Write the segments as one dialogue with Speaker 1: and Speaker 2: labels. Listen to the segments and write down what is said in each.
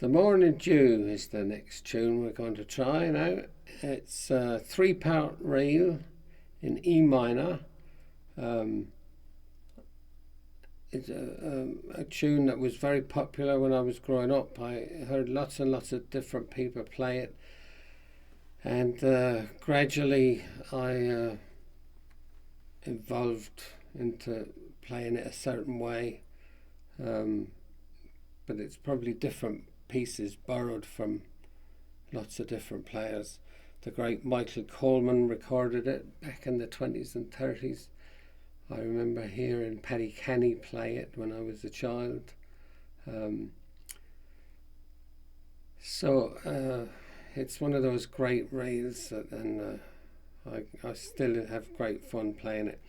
Speaker 1: The Morning Dew is the next tune we're going to try now. It's a 3-part reel in E minor. It's a tune that was very popular when I was growing up. I heard lots and lots of different people play it, and gradually I evolved into playing it a certain way, but it's probably different pieces borrowed from lots of different players. The great Michael Coleman recorded it back in the 20s and 30s. I remember hearing Paddy Kenny play it when I was a child. It's one of those great reels, and I still have great fun playing it.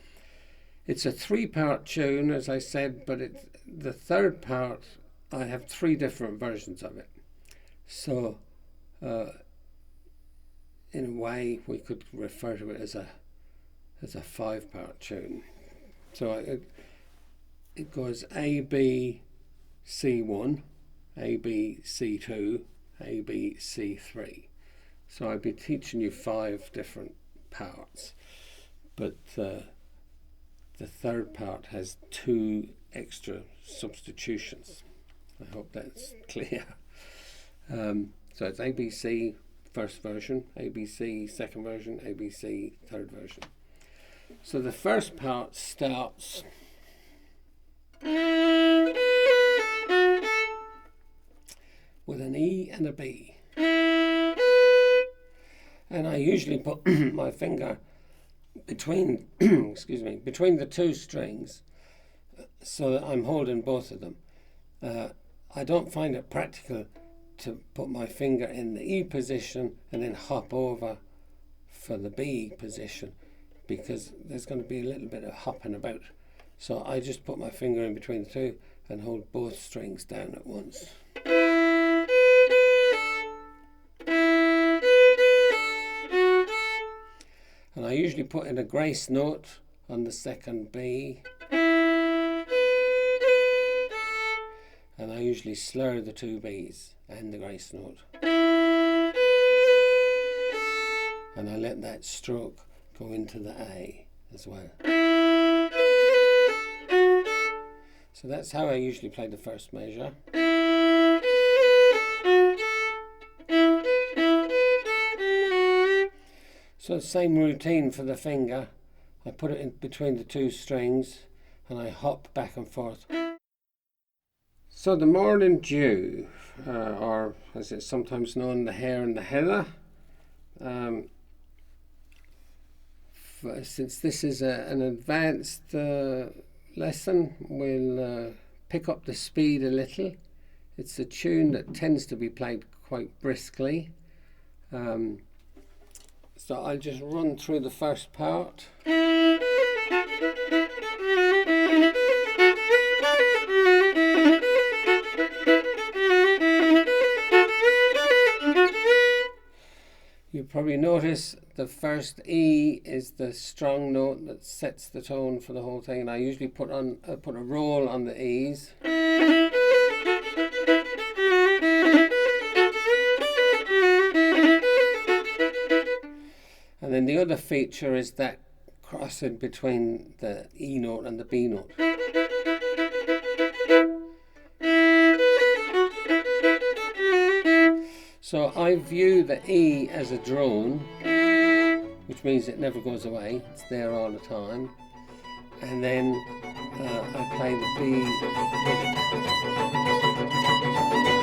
Speaker 1: It's a 3-part tune, as I said, but the third part, I have 3 different versions of it. So, in a way, we could refer to it as a 5-part tune. So it goes A, B, C1, A, B, C2, A, B, C3. So I'll be teaching you 5 different parts, but the third part has 2 extra substitutions. I hope that's clear. So it's ABC first version, ABC second version, ABC third version. So the first part starts with an E and a B. And I usually put my finger between between the 2 strings, so that I'm holding both of them. I don't find it practical to put my finger in the E position and then hop over for the B position, because there's going to be a little bit of hopping about. So I just put my finger in between the 2 and hold both strings down at once. And I usually put in a grace note on the second B. And I usually slur the 2 B's and the grace note. And I let that stroke go into the A as well. So that's how I usually play the first measure. So the same routine for the finger. I put it in between the 2 strings and I hop back and forth. So the Morning Dew, or as it's sometimes known, the Hare and the Heather. Since this is an advanced lesson, we'll pick up the speed a little. It's a tune that tends to be played quite briskly. So I'll just run through the first part. You probably notice the first E is the strong note that sets the tone for the whole thing, and I usually put a roll on the E's. And then the other feature is that crossing between the E note and the B note. So I view the E as a drone, which means it never goes away, it's there all the time. And then I play the B with it.